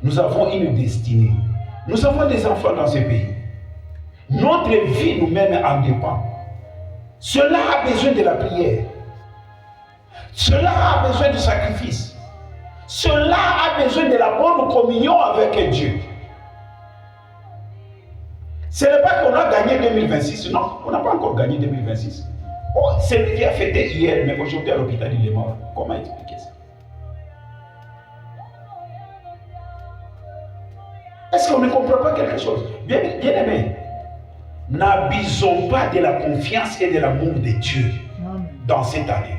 Nous avons une destinée. Nous avons des enfants dans ce pays. Notre vie nous-mêmes en dépend. Cela a besoin de la prière. Cela a besoin du sacrifice. Cela a besoin de la bonne communion avec Dieu. Ce n'est pas qu'on a gagné 2026, non, on n'a pas encore gagné 2026. Oh, c'est lui qui a fêté hier, mais aujourd'hui à l'hôpital il est mort. Comment expliquer ça? Est-ce qu'on ne comprend pas quelque chose? Bien aimé, n'abusons pas de la confiance et de l'amour de Dieu dans cette année.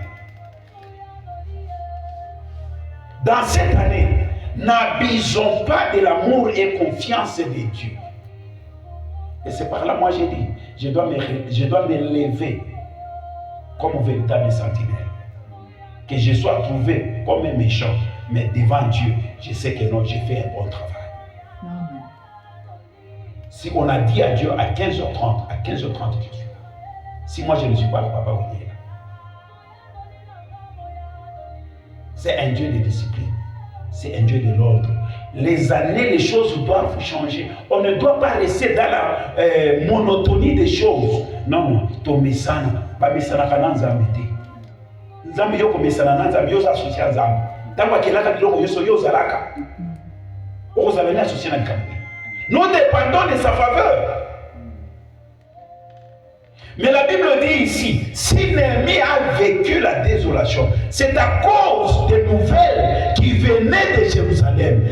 Dans cette année, n'abusons pas de l'amour et confiance de Dieu. Et c'est par là, moi j'ai dit, je dois me lever comme véritable sentinelle. Que je sois trouvé comme un méchant, mais devant Dieu, je sais que non, j'ai fait un bon travail. Amen. Si on a dit à Dieu à 15h30, je suis là. Si moi je ne suis pas là, papa, il est là. C'est un Dieu de discipline. C'est un Dieu de l'ordre. Les années, les choses doivent changer. On ne doit pas rester dans la monotonie des choses. Non, ton message, pas message à Nzambité. Nzambi yoko message à Nzambi, yo associé à Nzambi. Tamba kelaka biloko yo zalaka. Oko zavena associé na Nzambi. Nous dépendons de sa faveur. Mais la Bible dit ici, si Néhémie a vécu la désolation, c'est à cause des nouvelles qui venaient de Jérusalem.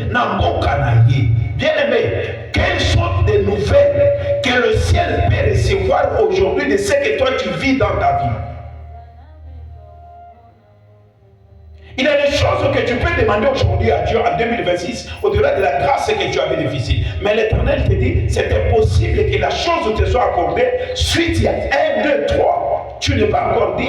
Bien aimé, quelles sont des nouvelles que le ciel peut recevoir aujourd'hui de ce que toi tu vis dans ta vie? Il y a des choses que tu peux demander aujourd'hui à Dieu en 2026, au-delà de la grâce que tu as bénéficiée. Mais l'Éternel te dit, c'est impossible que la chose te soit accordée. Suite, il y a 1, 2, 3. Tu n'es pas encore dit.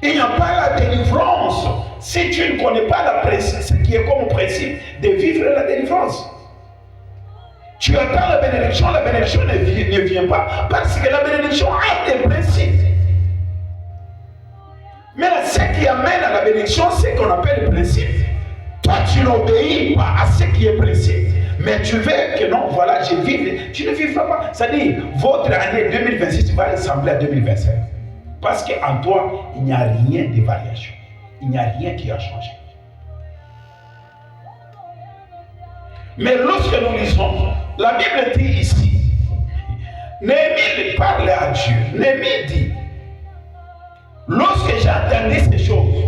Il n'y a pas la délivrance. Si tu ne connais pas ce qui est comme principe de vivre la délivrance. Tu attends la bénédiction ne vient pas parce que la bénédiction a des principes. Mais là, ce qui amène à la bénédiction, c'est ce qu'on appelle le principe. Toi, tu n'obéis pas à ce qui est principe, mais tu veux que non, voilà, je vive. Tu ne vivras pas. C'est-à-dire, votre année 2026 va ressembler à 2025. Parce qu'en toi, il n'y a rien de variation. Il n'y a rien qui a changé. Mais lorsque nous lisons, la Bible dit ici, Néhémie parle à Dieu. Néhémie dit, lorsque j'ai entendu ces choses,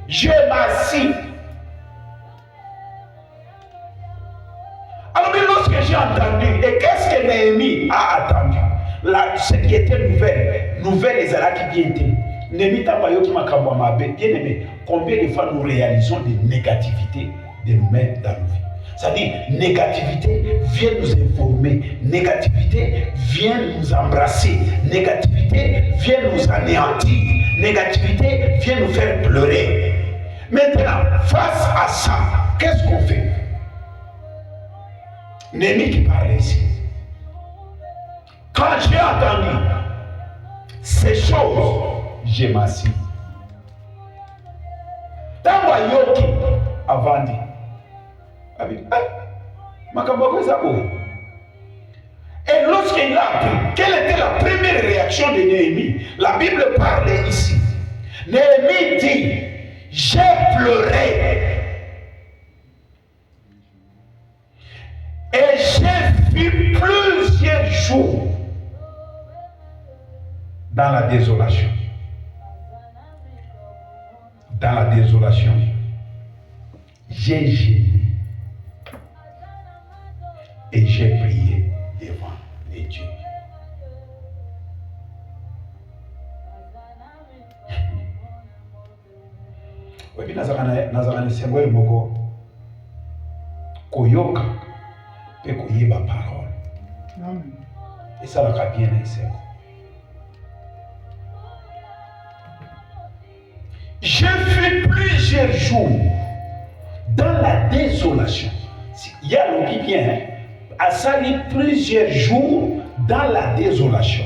je m'assis. Alors lorsque j'ai entendu, et qu'est-ce que Néhémie a attendu? Ce qui était nouvelle les alaki bien été. Néhémie tabayo qui m'a bien aimé. Combien de fois nous réalisons des négativités de nous-mêmes dans nos vies? C'est-à-dire, négativité vient nous informer, négativité vient nous embrasser, négativité vient nous anéantir, négativité vient nous faire pleurer. Maintenant, face à ça, qu'est-ce qu'on fait? Néhémie qui parlait ici. Quand j'ai entendu ces choses, j'ai m'assis. Tamba yoki avant dit. Et lorsqu'il a appris, quelle était la première réaction de Néhémie? La Bible parle ici. Néhémie dit, j'ai pleuré. Et j'ai vu plusieurs jours dans la désolation. Dans la désolation, j'ai gémi. Et j'ai prié devant les dieux. Oui, nazakana sembwe moko koyoka pe koyeba parole. Amen. Et ça va bien ici. J'ai fait plusieurs jours dans la désolation. Il y a l'oublié bien, a sali plusieurs jours dans la désolation.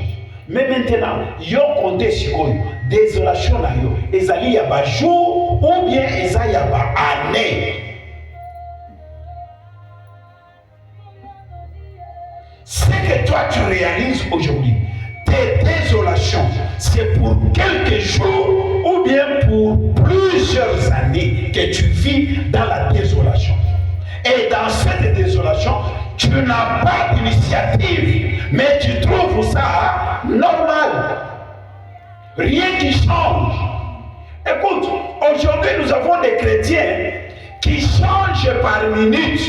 Mais maintenant, yo compté sur désolation là yo, et ezali ya ba jour ou bien eza ya ba année. Ce que toi tu réalises aujourd'hui, tes désolations, c'est pour quelques jours ou bien pour plusieurs années que tu vis dans la désolation. Et dans cette désolation, tu n'as pas d'initiative, mais tu trouves ça normal. Rien qui change. Écoute, aujourd'hui nous avons des chrétiens qui changent par minute,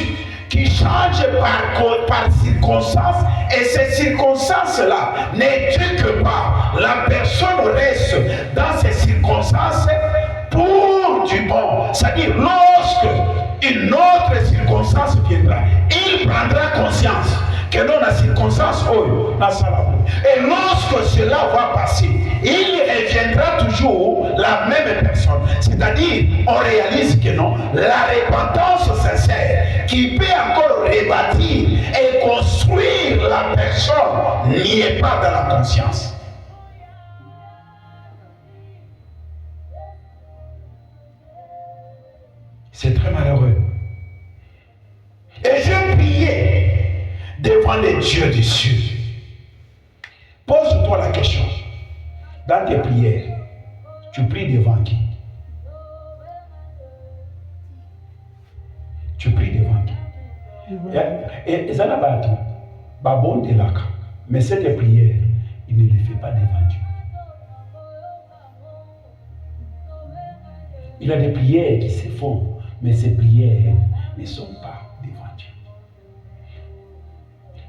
qui changent par circonstances, et ces circonstances-là n'éduquent pas. La personne reste dans ces circonstances pour du bon. C'est-à-dire, lorsque une autre circonstance viendra, il prendra conscience que non, la circonstance, et lorsque cela va passer, il reviendra toujours la même personne. C'est-à-dire, on réalise que non, la repentance sincère qui peut encore rebâtir et construire la personne n'y est pas dans la conscience. C'est très malheureux. Et je priais devant les dieux des cieux. Pose-toi la question. Dans tes prières, tu pries devant qui? Tu pries devant qui? Et ça n'a pas tout. Babon de laka. Mais cette prière, il ne les fait pas devant Dieu. Il y a des prières qui se font, mais ces prières ne sont pas devant Dieu.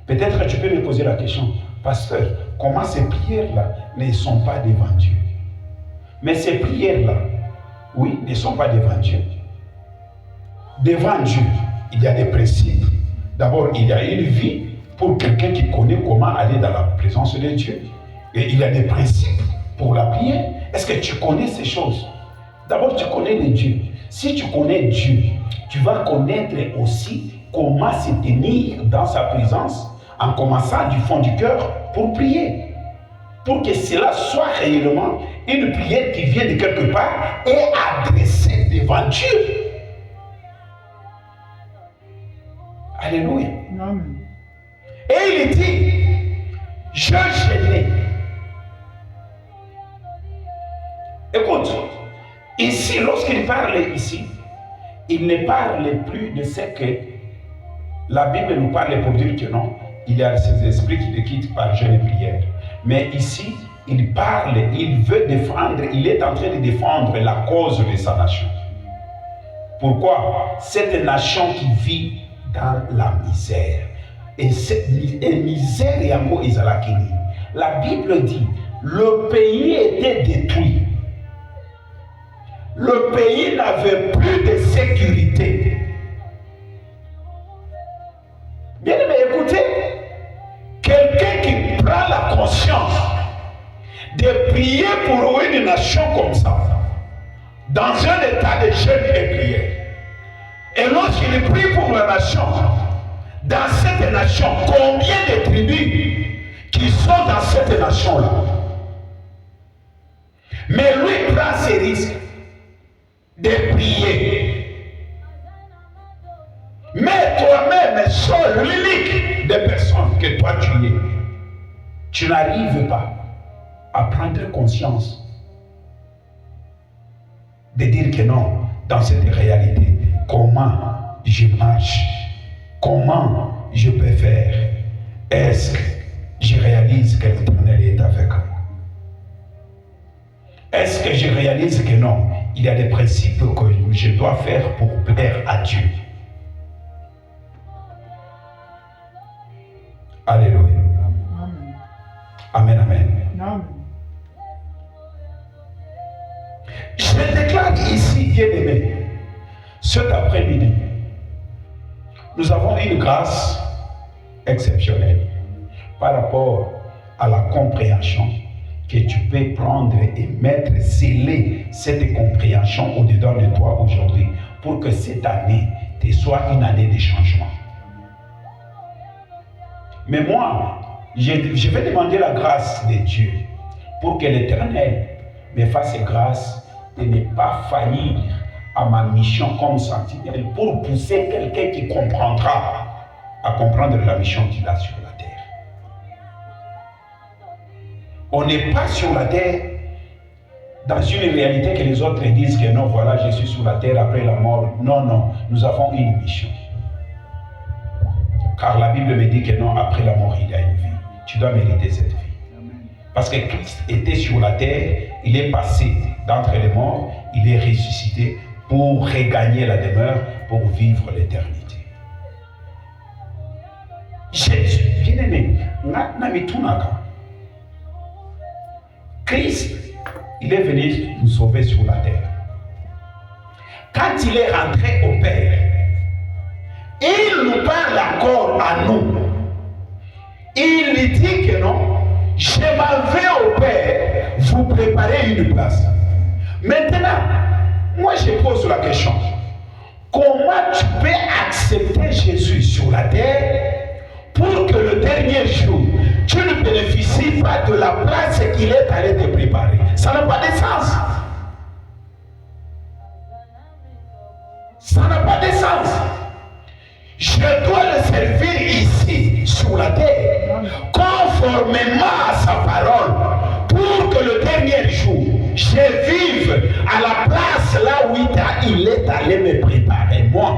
Peut-être que tu peux me poser la question, pasteur, comment ces prières-là ne sont pas devant Dieu? Mais ces prières-là, oui, ne sont pas devant Dieu. Devant Dieu, il y a des principes. D'abord, il y a une vie pour quelqu'un qui connaît comment aller dans la présence de Dieu. Et il y a des principes pour la prière. Est-ce que tu connais ces choses? D'abord, tu connais les dieux. Si tu connais Dieu, tu vas connaître aussi comment se tenir dans sa présence en commençant du fond du cœur pour prier. Pour que cela soit réellement une prière qui vient de quelque part et adressée devant Dieu. Alléluia. Amen. Et il dit, je gênais. Écoute, ici, lorsqu'il parle ici, il ne parle plus de ce que la Bible nous parle pour dire que non, il y a ces esprits qui les quittent par jeûne et prière. Mais ici, il parle, il veut défendre, il est en train de défendre la cause de sa nation. Pourquoi? Cette nation qui vit dans la misère. Et cette misère est en gros Izalakini. La Bible dit, le pays était détruit. Le pays n'avait plus de sécurité. Bien aimé, écoutez, quelqu'un qui prend la conscience de prier pour une nation comme ça, dans un état de jeûne et prière, et lorsqu'il prie pour la nation, dans cette nation, combien de tribus qui sont dans cette nation-là? Mais lui prend ses risques de prier. Mais toi-même, seul, l'unique des personnes que toi tu es, tu n'arrives pas à prendre conscience de dire que non, dans cette réalité, comment je marche, comment je peux faire, est-ce que je réalise que l'Éternel est avec moi? Est-ce que je réalise que non, il y a des principes que je dois faire pour plaire à Dieu? Alléluia. Amen, amen. Amen. Je déclare ici, bien-aimé, cet après-midi, nous avons une grâce exceptionnelle par rapport à la compréhension que tu peux prendre et mettre, sceller cette compréhension au-dedans de toi aujourd'hui pour que cette année te soit une année de changement. Mais moi, je vais demander la grâce de Dieu pour que l'Éternel me fasse grâce de ne pas faillir à ma mission comme sentinelle pour pousser quelqu'un qui comprendra à comprendre la mission qu'il a sur la terre. On n'est pas sur la terre dans une réalité que les autres disent que non, voilà, je suis sur la terre après la mort. Non, non, nous avons une mission. Car la Bible me dit que non, après la mort, il y a une vie. Tu dois mériter cette vie. Parce que Christ était sur la terre, il est passé d'entre les morts, il est ressuscité pour regagner la demeure, pour vivre l'éternité. Jésus, bien aimé, Christ, il est venu nous sauver sur la terre. Quand il est rentré au Père, il nous parle encore à nous. Il lui dit que non, je m'en vais au Père, vous préparez une place. Maintenant, moi je pose la question. Comment tu peux accepter Jésus sur la terre pour que le dernier jour, tu ne bénéficies pas de la place qu'il est allé te préparer? Ça n'a pas de sens. Ça n'a pas de sens. Je dois le servir ici, sur la terre, conformément à sa parole, pour que le dernier jour, je vive à la place là où il est allé me préparer, moi.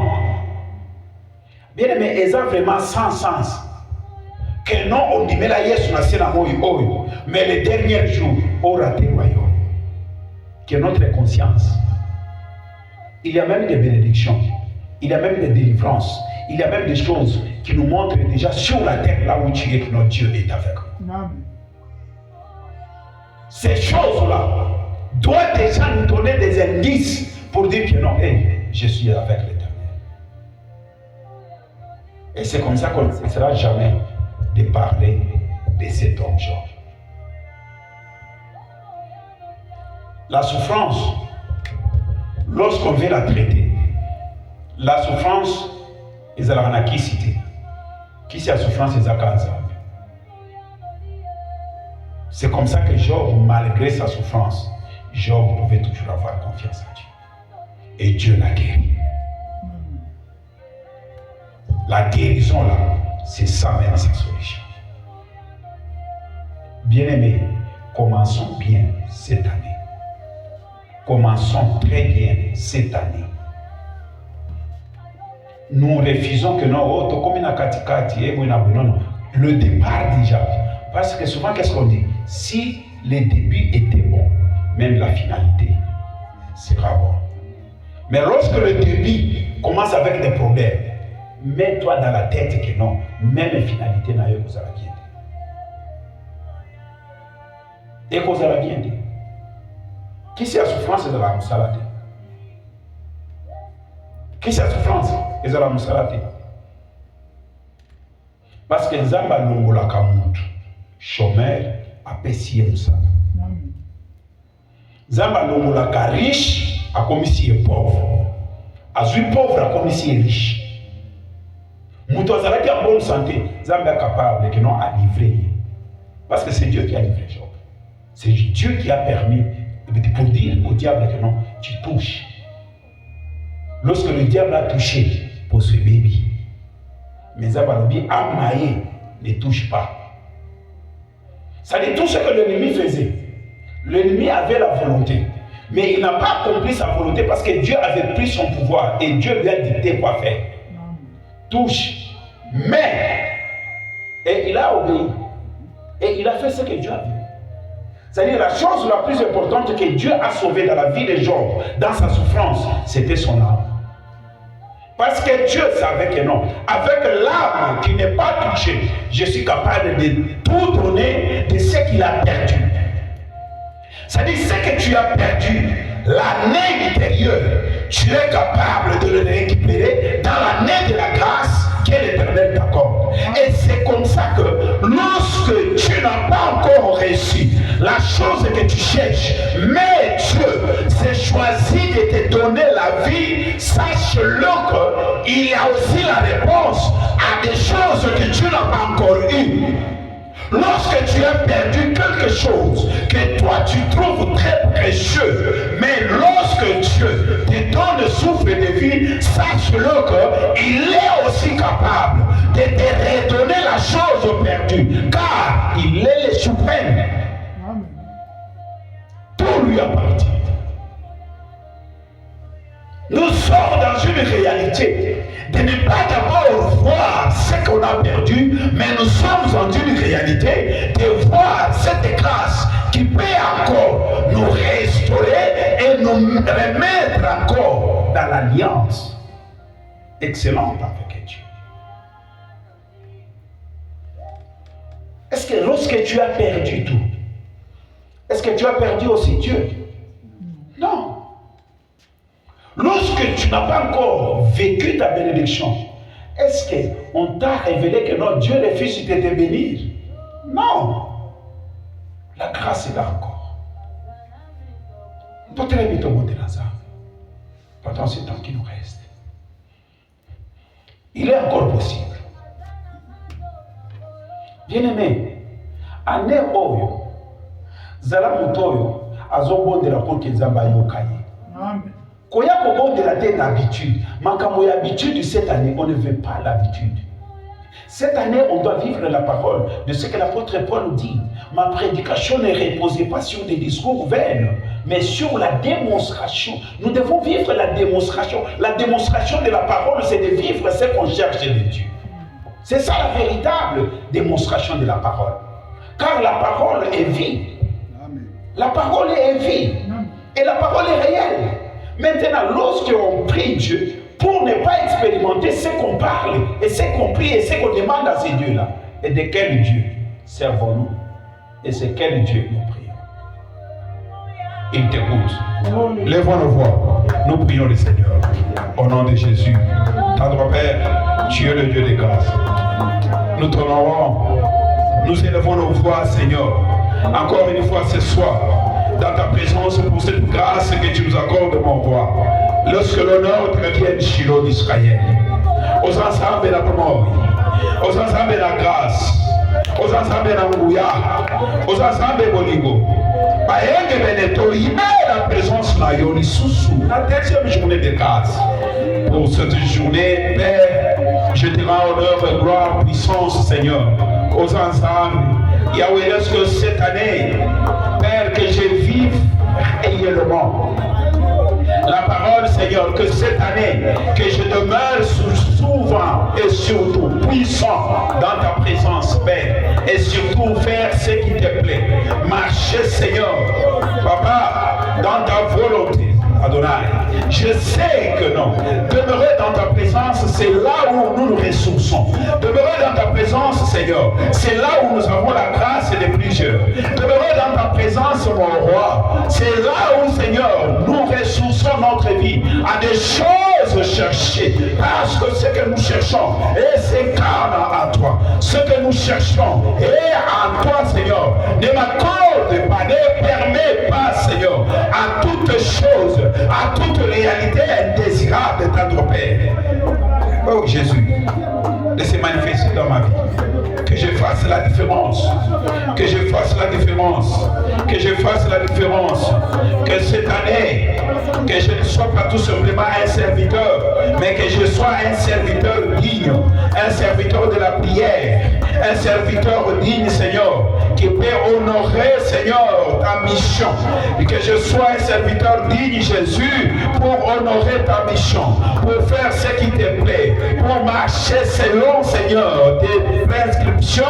Bien aimé, ils ont vraiment sans sens. Que non, on dit, mais là, yes, on a fait la mort, mais le dernier jour, aura été royaume. Que notre conscience. Il y a même des bénédictions, il y a même des délivrances, il y a même des choses qui nous montrent déjà sur la terre, là où tu es, que notre Dieu est avec nous. Ces choses-là doivent déjà nous donner des indices pour dire que non, hey, je suis avec l'Éternel. Et c'est comme ça qu'on ne cessera jamais de parler de cet homme Job. La souffrance, lorsqu'on veut la traiter, la souffrance, ils ont la qui cité. Qui c'est la souffrance, ils ont la. C'est comme ça que Job, malgré sa souffrance, Job pouvait toujours avoir confiance en Dieu. Et Dieu l'a guéri. La guérison là, c'est ça même sa solution. Bien-aimés, commençons bien cette année. Commençons très bien cette année. Nous refusons que non, le départ déjà. Parce que souvent, qu'est-ce qu'on dit? Si le début était bon, même la finalité sera bon. Mais lorsque le début commence avec des problèmes, mets-toi dans la tête que non, même la finalité n'a eu qu'aux bien. Et qu'aux bien. Qui c'est la souffrance de la moussalade? Qui c'est la souffrance de la moussalade? Parce que Nzamba longola kamutu, chômeur, a payé moussala. Nzamba longola ka riche, a commis si est pauvre. Azui pauvre, a commis si est riche. Moutou azalaki en bonne santé, Nzamba est capable que non à livrer. Parce que c'est Dieu qui a livré Job. C'est Dieu qui a permis pour dire au diable que non, tu touches. Lorsque le diable a touché pour ce bébé, mais Zabalobi Amnaï ne touche pas. Ça dit tout ce que l'ennemi faisait. L'ennemi avait la volonté, mais il n'a pas accompli sa volonté parce que Dieu avait pris son pouvoir et Dieu lui a dicté quoi faire. Touche. Mais, et il a obéi. Et il a fait ce que Dieu a dit. C'est-à-dire la chose la plus importante que Dieu a sauvée dans la vie de Job, dans sa souffrance, c'était son âme. Parce que Dieu savait que non, avec l'âme qui n'est pas touchée, je suis capable de tout donner de ce qu'il a perdu. C'est-à-dire ce que tu as perdu, l'année intérieure, tu es capable de le récupérer dans l'année de la grâce que l'Éternel t'accorde. Et c'est comme ça que lorsque tu n'as pas encore reçu la chose que tu cherches, mais Dieu s'est choisi de te donner la vie, sache-le qu'il y a aussi la réponse à des choses que tu n'as pas encore eues. Lorsque tu as perdu quelque chose que toi tu trouves très précieux, mais sache-le qu'il est aussi capable de te redonner la chose perdue, car il est le suprême. Tout lui appartient. Nous sommes dans une réalité de ne pas d'abord voir ce qu'on a perdu, mais nous sommes dans une réalité de voir cette grâce qui peut encore nous restaurer et nous remettre encore dans l'alliance excellente avec Dieu. Est-ce que lorsque tu as perdu tout, est-ce que tu as perdu aussi Dieu? Non. Lorsque tu n'as pas encore vécu ta bénédiction, est-ce qu'on t'a révélé que non, Dieu refuse de te bénir? Non. La grâce est là encore. Peut-être très vite au monde de Lazare. Pendant ce temps qui nous reste. Il est encore possible. Bien-aimé, année oyo, zala mutoyo, azobondela pour que Nzamba yokaye. Amen. Koya kobondela te d'habitude. Makambo ya habitude cette année, on ne veut pas l'habitude. Cette année, on doit vivre la parole de ce que l'apôtre Paul dit. Ma prédication ne reposait pas sur des discours vains, mais sur la démonstration. Nous devons vivre la démonstration. La démonstration de la parole, c'est de vivre ce qu'on cherche de Dieu. C'est ça la véritable démonstration de la parole. Car la parole est vie. La parole est vie. Et la parole est réelle. Maintenant, lorsqu'on prie Dieu, pour ne pas expérimenter ce qu'on parle, et ce qu'on prie, et ce qu'on demande à ces dieux-là, et de quel Dieu servons-nous, et c'est quel Dieu nous prions. Il t'écoute. Lèvons nos voix. Nous prions le Seigneur. Au nom de Jésus. Tendre Père, tu es le Dieu des grâces. Nous t'honorons. Nous élevons nos voix, Seigneur. Encore une fois ce soir, dans ta présence pour cette grâce que tu nous accordes, mon roi. Lorsque l'honneur te revient, Shiloh d'Israël. Aux ensembles de la mort, aux ensembles de la grâce, aux ensembles de la Ngouya, aux ensembles de Boligo. Baenge Beneto, il met la présence de Yoni Soussou, la deuxième journée de grâce. Pour cette journée, Père, je te rends honneur, gloire, puissance, Seigneur, aux ensembles. Yahweh, lorsque cette année, Père, que je vive réellement. La parole, Seigneur, que cette année, que je demeure souvent et surtout puissant dans ta présence, Père, et surtout faire ce qui te plaît. Marcher, Seigneur, Papa, dans ta volonté. Adonai, je sais que non. Demeurer dans ta présence, c'est là où nous nous ressourçons. Demeurer dans ta présence, Seigneur, c'est là où nous avons la grâce des plusieurs. Demeurer dans ta présence, mon roi, c'est là où, Seigneur, nous ressourçons notre vie à des choses cherchées. Parce que ce que nous cherchons est s'incarne en toi. Ce que nous cherchons est en toi, Seigneur. Ne m'accorde pas, ne permets pas, Seigneur, à toutes choses, à toute réalité indésirable de ton Père. Oh Jésus, de se manifester dans ma vie. Que je fasse la différence. Que je fasse la différence. Que je fasse la différence. Que cette année, que je ne sois pas tout simplement un serviteur, mais que je sois un serviteur digne, un serviteur de la prière, un serviteur digne, Seigneur, qui peut honorer, Seigneur, ta mission. Et que je sois un serviteur digne, Jésus, pour honorer ta mission, pour faire ce qui te plaît, pour marcher selon, Seigneur, tes prescriptions,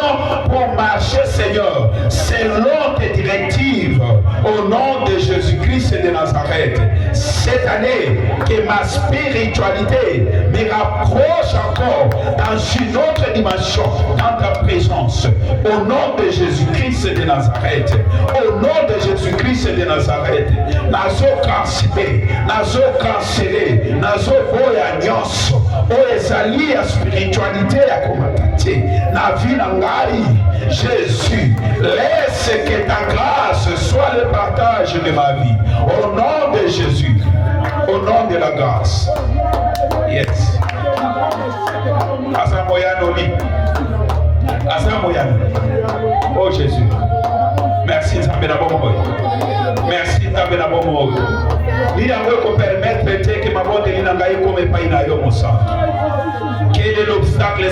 pour marcher, Seigneur, selon tes directives, au nom de Jésus-Christ de Nazareth. Cette année, que ma spiritualité me rapproche encore dans une autre dimension, dans ta présence, au nom de Jésus-Christ de Nazareth. Au nom de Jésus-Christ de Nazareth. Nazo cancellé, nazo boya nyonso, o ezali ya spiritualité ya komatati, na vie na ngai. Jésus, laisse que ta grâce soit le partage de ma vie. Au nom de Jésus, au nom de la grâce. Yes. Asamoyanoli. Asamoyanoli. Oh Jésus. Merci Nzambe na bomo. Merci Nzambe na bomo. Ni yango ko permettre que ma bonne linangaï comme pas inayo mon sang. Quel est l'obstacle?